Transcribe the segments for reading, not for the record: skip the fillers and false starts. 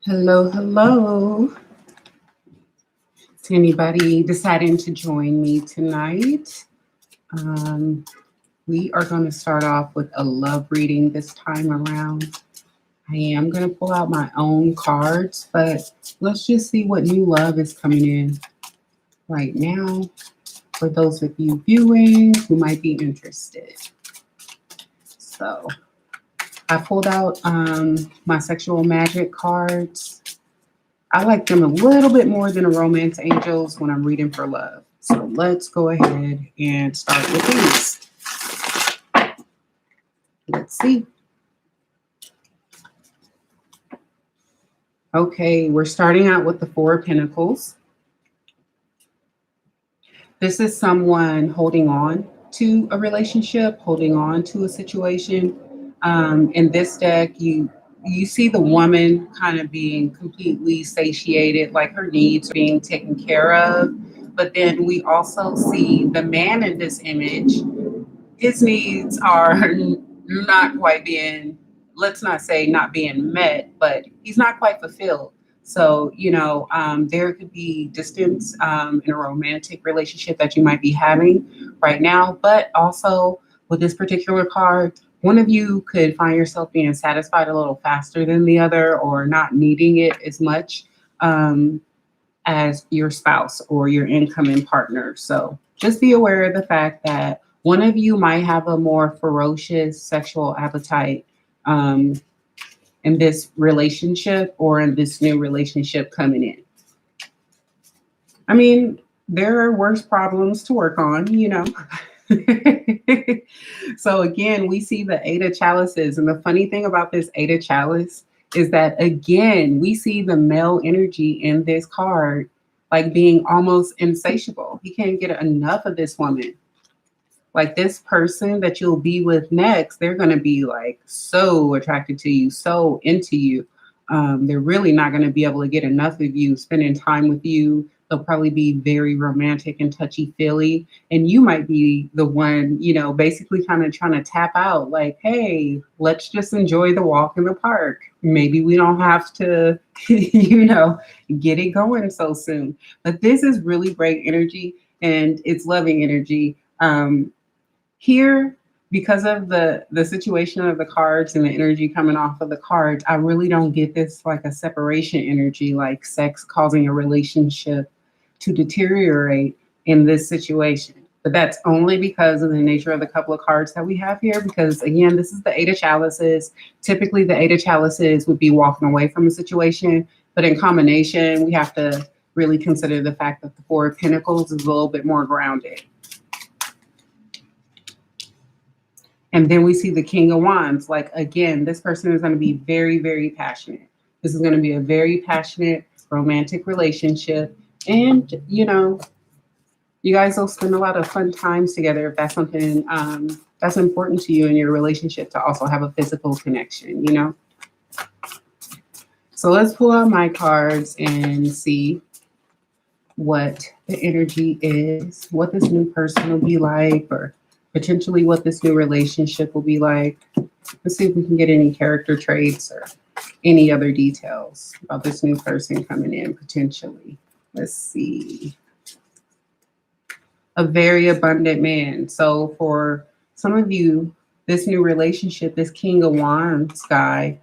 Hello, hello to anybody deciding to join me tonight. Um, we are going to start off with a love reading this time around. I am going to pull out my own cards, but let's just see what new love is coming in right now for those of you viewing who might be interested. So I pulled out my sexual magic cards. I like them a little bit more than a romance angels when I'm reading for love. So let's go ahead and start with these. Let's see. Okay, we're starting out with the Four of Pentacles. This is someone holding on to a relationship, holding on to a situation. In this deck, you see the woman kind of being completely satiated, like her needs being taken care of. But then we also see the man in this image. His needs are not quite being, let's not say not being met, but he's not quite fulfilled. So, there could be distance in a romantic relationship that you might be having right now, but also with this particular card, one of you could find yourself being satisfied a little faster than the other or not needing it as much as your spouse or your incoming partner. So just be aware of the fact that one of you might have a more ferocious sexual appetite um, in this relationship or in this new relationship coming in. I mean, there are worse problems to work on. So again, we see the Eight of Chalices. And the funny thing about this Eight of Chalice is that, again, we see the male energy in this card like being almost insatiable. He can't get enough of this woman. Like this person that you'll be with next, they're going to be like so attracted to you, so into you. They're really not going to be able to get enough of you, spending time with you. They'll probably be very romantic and touchy feely. And you might be the one, basically kind of trying to tap out like, hey, let's just enjoy the walk in the park. Maybe we don't have to, get it going so soon. But this is really great energy and it's loving energy. Here, because of the situation of the cards and the energy coming off of the cards, I really don't get this like a separation energy, like sex causing a relationship to deteriorate in this situation. But that's only because of the nature of the couple of cards that we have here. Because again, this is the Eight of Chalices. Typically, the Eight of Chalices would be walking away from a situation, but in combination, we have to really consider the fact that the Four of Pentacles is a little bit more grounded. And then we see the King of Wands. Like, again, this person is going to be very, very passionate. This is going to be a very passionate romantic relationship. And, you guys will spend a lot of fun times together if that's something that's important to you in your relationship, to also have a physical connection. So let's pull out my cards and see what the energy is, what this new person will be like, or potentially what this new relationship will be like. Let's see if we can get any character traits or any other details about this new person coming in potentially. Let's see. A very abundant man. So for some of you, this new relationship, this King of Wands guy,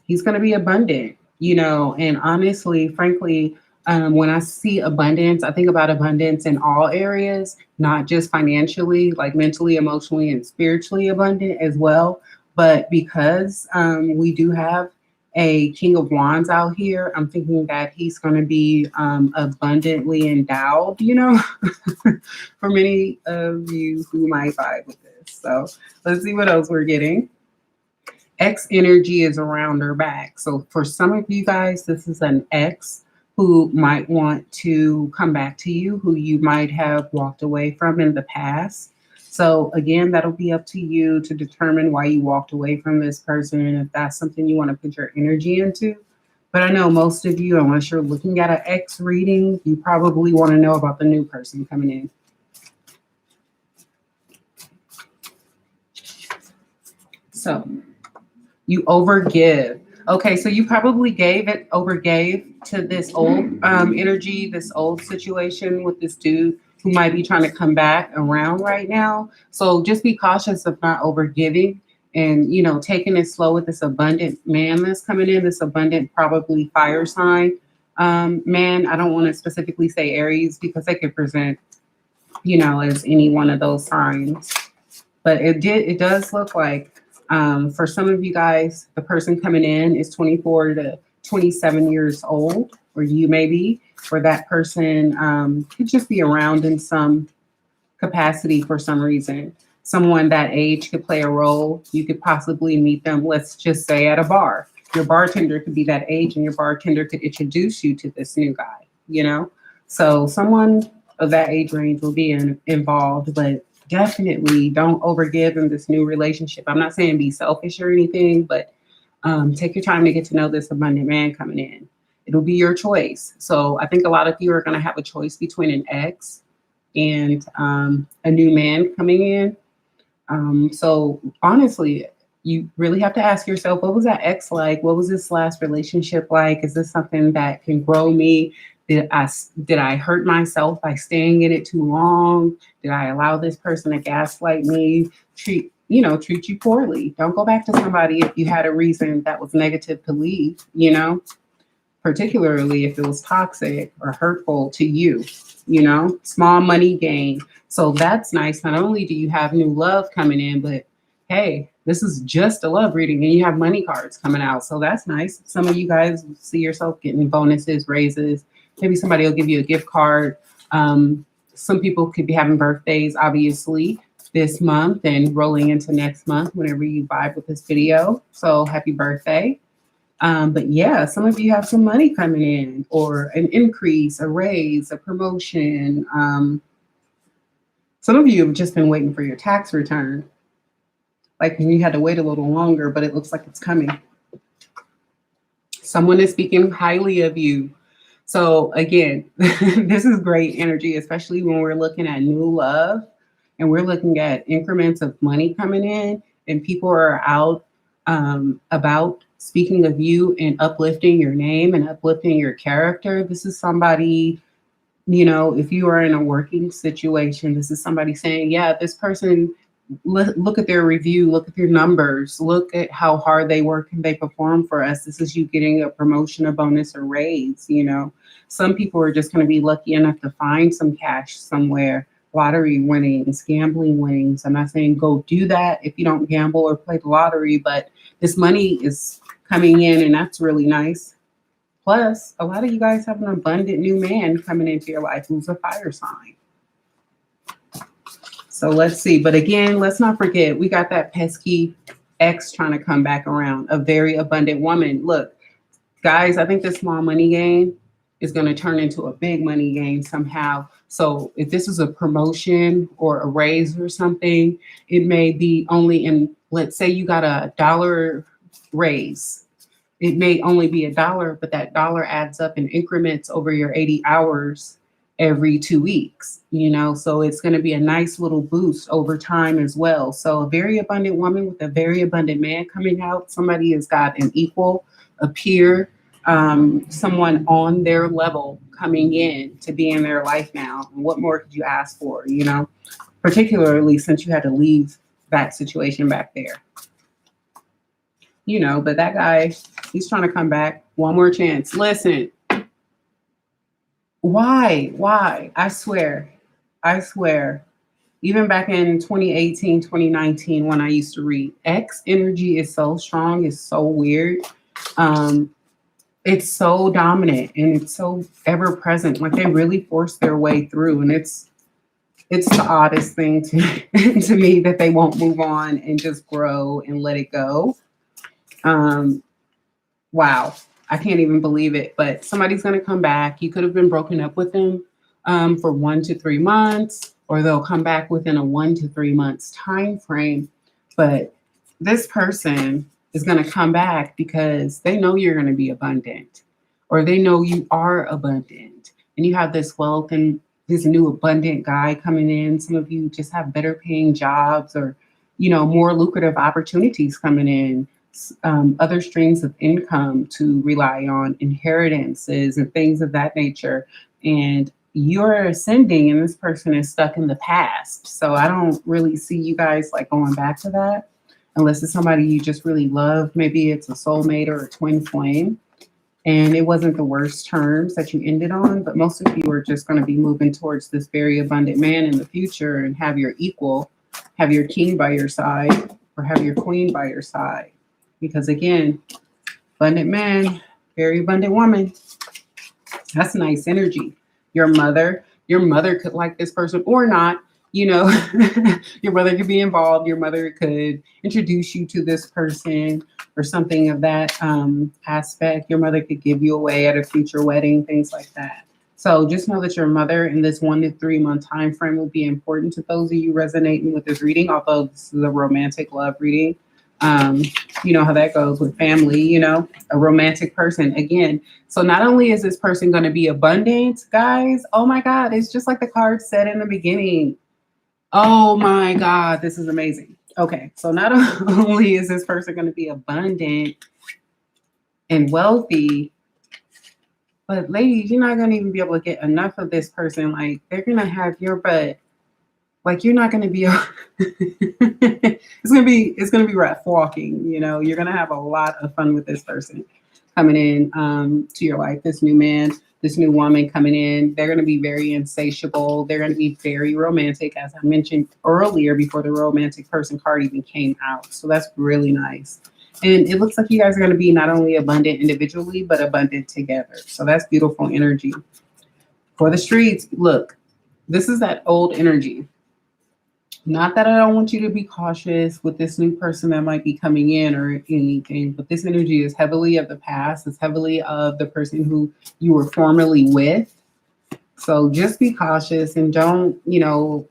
he's going to be abundant, and honestly, frankly, when I see abundance, I think about abundance in all areas, not just financially, like mentally, emotionally, and spiritually abundant as well. But because we do have a King of Wands out here, I'm thinking that he's going to be abundantly endowed, for many of you who might vibe with this. So let's see what else we're getting. X energy is around her back. So for some of you guys, this is an ex who might want to come back to you, who you might have walked away from in the past. So again, that'll be up to you to determine why you walked away from this person and if that's something you want to put your energy into. But I know most of you, unless you're looking at an X reading, you probably want to know about the new person coming in. So you overgive. Okay, so you probably overgave to this old energy, this old situation with this dude who might be trying to come back around right now. So just be cautious of not overgiving and taking it slow with this abundant man that's coming in, this abundant probably fire sign. Man, I don't want to specifically say Aries because they could present, as any one of those signs. But it does look like for some of you guys, the person coming in is 24 to 27 years old, or you may be, or that person could just be around in some capacity for some reason. Someone that age could play a role. You could possibly meet them, let's just say, at a bar. Your bartender could be that age, and your bartender could introduce you to this new guy. So someone of that age range will be involved, but definitely don't overgive in this new relationship. I'm not saying be selfish or anything, but take your time to get to know this abundant man coming in. It'll be your choice. So I think a lot of you are going to have a choice between an ex and a new man coming in. So honestly, you really have to ask yourself, what was that ex like? What was this last relationship like? Is this something that can grow me? Did I hurt myself by staying in it too long? Did I allow this person to gaslight me, treat you poorly? Don't go back to somebody if you had a reason that was negative to leave, particularly if it was toxic or hurtful to you, small money gain. So that's nice. Not only do you have new love coming in, but hey, this is just a love reading and you have money cards coming out. So that's nice. Some of you guys see yourself getting bonuses, raises. Maybe somebody will give you a gift card. Some people could be having birthdays, obviously, this month and rolling into next month whenever you vibe with this video. So happy birthday. But yeah, some of you have some money coming in or an increase, a raise, a promotion. Some of you have just been waiting for your tax return. Like you had to wait a little longer, but it looks like it's coming. Someone is speaking highly of you. So again, this is great energy, especially when we're looking at new love and we're looking at increments of money coming in and people are out about speaking of you and uplifting your name and uplifting your character. This is somebody, if you are in a working situation, this is somebody saying, yeah, this person, look at their review, look at their numbers, look at how hard they work and they perform for us. This is you getting a promotion, a bonus, or raise. Some people are just going to be lucky enough to find some cash somewhere, lottery winnings, gambling winnings. I'm not saying go do that if you don't gamble or play the lottery, but this money is coming in and that's really nice. Plus, a lot of you guys have an abundant new man coming into your life who's a fire sign. So let's see. But again, let's not forget, we got that pesky ex trying to come back around, a very abundant woman. Look, guys, I think this small money game is going to turn into a big money game somehow. So if this is a promotion or a raise or something, it may be only in, let's say you got $1 raise. It may only be $1, but that dollar adds up in increments over your 80 hours every 2 weeks, so it's going to be a nice little boost over time as well. So a very abundant woman with a very abundant man coming out. Somebody has got an equal, a peer, someone on their level coming in to be in their life now. And what more could you ask for, particularly since you had to leave that situation back there. But that guy, he's trying to come back. One more chance. Listen. Why? I swear. Even back in 2018, 2019, when I used to read, X energy is so strong, it's so weird. It's so dominant and it's so ever present. Like they really force their way through. And it's the oddest thing to me that they won't move on and just grow and let it go. Wow. I can't even believe it, but somebody's going to come back. You could have been broken up with them for 1 to 3 months, or they'll come back within a 1 to 3 months time frame. But this person is going to come back because they know you're going to be abundant, or they know you are abundant, and you have this wealth and this new abundant guy coming in. Some of you just have better paying jobs or, more lucrative opportunities coming in. other streams of income to rely on, inheritances and things of that nature. And you're ascending, and this person is stuck in the past. So I don't really see you guys like going back to that unless it's somebody you just really love. Maybe it's a soulmate or a twin flame. And it wasn't the worst terms that you ended on, but most of you are just going to be moving towards this very abundant man in the future and have your equal, have your king by your side, or have your queen by your side. Because again, abundant man, very abundant woman. That's nice energy. Your mother could like this person or not. You know, your mother could be involved. Your mother could introduce you to this person or something of that aspect. Your mother could give you away at a future wedding, things like that. So just know that your mother in this 1 to 3 month time frame will be important to those of you resonating with this reading, although this is a romantic love reading. Um, you know how that goes with family, you know, a romantic person. Again, so not only is this person going to be abundant, guys, oh my God, it's just like the card said in the beginning. Oh my God, this is amazing. Okay, so not only is this person going to be abundant and wealthy, but ladies, you're not going to even be able to get enough of this person. Like, they're going to have your butt. Like, you're not going to be it's going to be rough walking, you know. You're going to have a lot of fun with this person coming in to your life, this new man, this new woman coming in. They're going to be very insatiable. They're going to be very romantic, as I mentioned earlier before the romantic person card even came out. So that's really nice. And it looks like you guys are going to be not only abundant individually, but abundant together. So that's beautiful energy. For the streets, look, this is that old energy. Not that I don't want you to be cautious with this new person that might be coming in or anything, but this energy is heavily of the past. It's heavily of the person who you were formerly with. So just be cautious and don't, you know,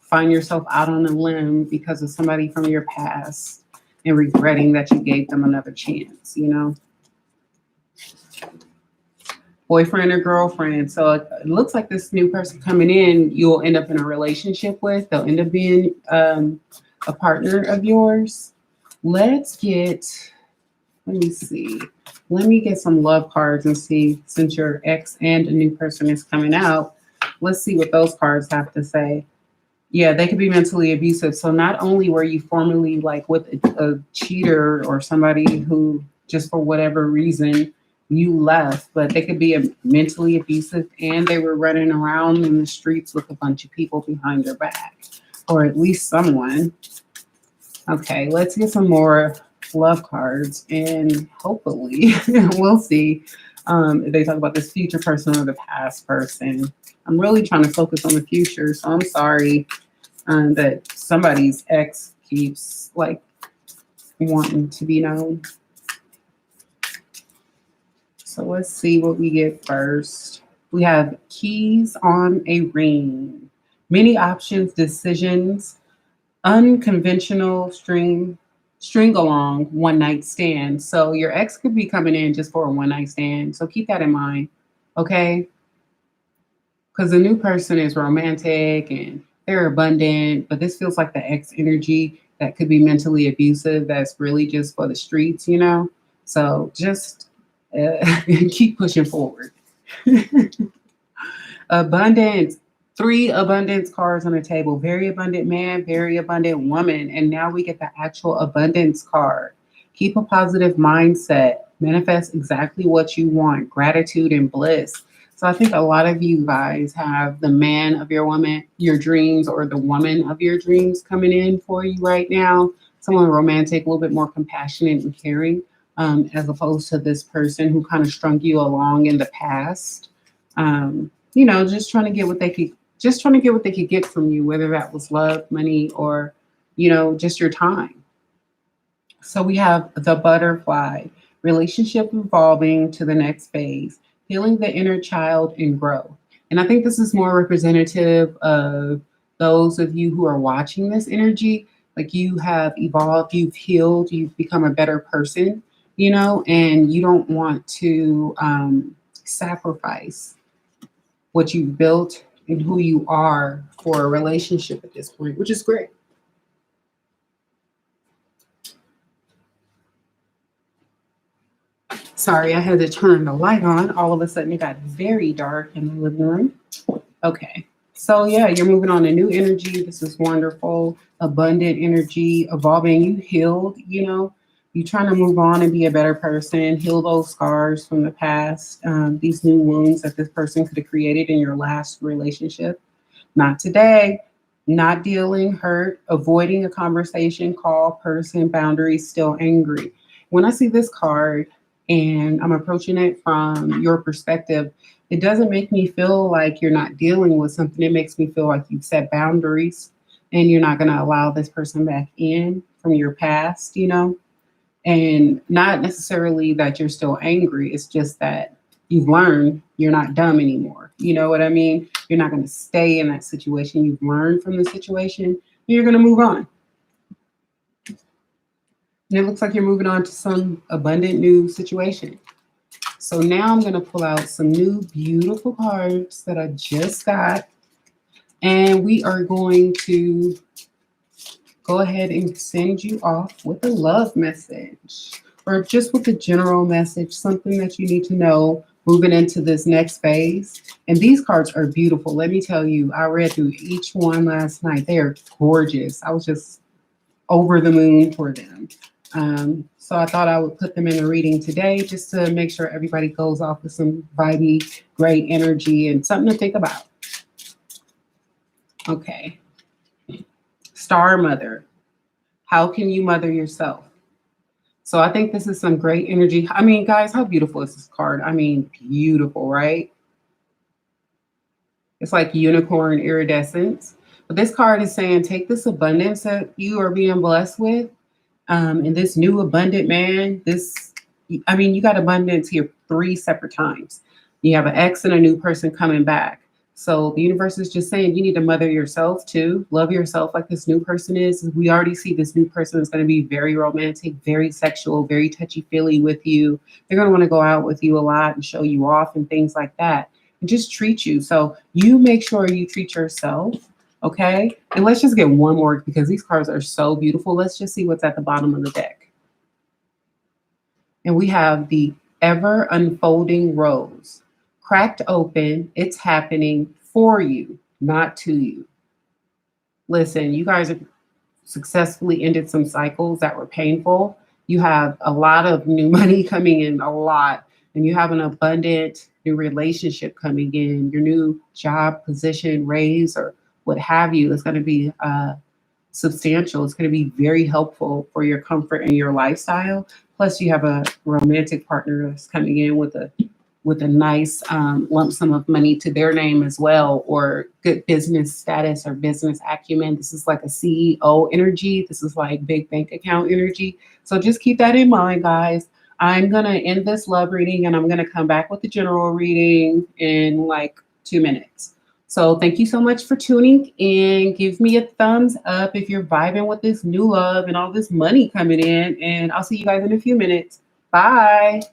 find yourself out on a limb because of somebody from your past and regretting that you gave them another chance, you know. Boyfriend or girlfriend. So it looks like this new person coming in, you'll end up in a relationship with. They'll end up being a partner of yours. Let me see. Let me get some love cards and see, since your ex and a new person is coming out, let's see what those cards have to say. Yeah, they could be mentally abusive. So not only were you formerly like with a cheater or somebody who just for whatever reason you left, but they could be a mentally abusive and they were running around in the streets with a bunch of people behind their back, or at least someone. Okay, let's get some more love cards and hopefully we'll see if they talk about this future person or the past person. I'm really trying to focus on the future, so I'm sorry that somebody's ex keeps like wanting to be known. So let's see what we get first. We have keys on a ring, many options, decisions, unconventional string along, one night stand. So your ex could be coming in just for a one night stand. So keep that in mind, okay? Because the new person is romantic and they're abundant, but this feels like the ex energy that could be mentally abusive. That's really just for the streets, you know? So just keep pushing forward. Abundance. 3 abundance cards on the table. Very abundant man, very abundant woman. And now we get the actual abundance card. Keep a positive mindset. Manifest exactly what you want. Gratitude and bliss. So I think a lot of you guys have the man of your dreams, or the woman of your dreams coming in for you right now. Someone romantic, a little bit more compassionate and caring, as opposed to this person who kind of strung you along in the past. You know, just trying to get what they could get from you, whether that was love, money, or, you know, just your time. So we have the butterfly, relationship evolving to the next phase, healing the inner child and growth. And I think this is more representative of those of you who are watching this energy. Like, you have evolved, you've healed, you've become a better person, you know, and you don't want to sacrifice what you've built and who you are for a relationship at this point, which is great. Sorry, I had to turn the light on. All of a sudden, it got very dark in the living room. Okay. So, yeah, you're moving on to new energy. This is wonderful, abundant energy, evolving. You healed, you're trying to move on and be a better person, heal those scars from the past, these new wounds that this person could have created in your last relationship. Not today. Not dealing, hurt, avoiding a conversation, call, person, boundaries, still angry. When I see this card and I'm approaching it from your perspective, it doesn't make me feel like you're not dealing with something. It makes me feel like you've set boundaries and you're not going to allow this person back in from your past, and not necessarily that you're still angry. It's just that you've learned you're not dumb anymore. You know what I mean? You're not going to stay in that situation. You've learned from the situation. And you're going to move on. And it looks like you're moving on to some abundant new situation. So now I'm going to pull out some new beautiful cards that I just got. And we are going to go ahead and send you off with a love message or just with a general message, something that you need to know moving into this next phase. And these cards are beautiful. Let me tell you, I read through each one last night. They are gorgeous. I was just over the moon for them. So I thought I would put them in a reading today just to make sure everybody goes off with some vibey, great energy and something to think about. Okay. Star Mother. How can you mother yourself? So I think this is some great energy. I mean, guys, how beautiful is this card? I mean, beautiful, right? It's like unicorn iridescence. But this card is saying, take this abundance that you are being blessed with, and this new abundant man. You got abundance here 3 separate times. You have an ex and a new person coming back. So the universe is just saying you need to mother yourself too. Love yourself like this new person is. We already see this new person is going to be very romantic, very sexual, very touchy-feely with you. They're going to want to go out with you a lot and show you off and things like that. And just treat you. So you make sure you treat yourself. Okay. And let's just get one more because these cards are so beautiful. Let's just see what's at the bottom of the deck. And we have the ever unfolding rose. Cracked open, it's happening for you, not to you. Listen, you guys have successfully ended some cycles that were painful. You have a lot of new money coming in, a lot, and you have an abundant new relationship coming in. Your new job, position, raise, or what have you is going to be substantial. It's going to be very helpful for your comfort and your lifestyle. Plus, you have a romantic partner that's coming in with a nice lump sum of money to their name as well, or good business status or business acumen. This is like a CEO energy. This is like big bank account energy. So just keep that in mind, guys. I'm going to end this love reading and I'm going to come back with the general reading in like 2 minutes. So thank you so much for tuning in. Give me a thumbs up if you're vibing with this new love and all this money coming in. And I'll see you guys in a few minutes. Bye.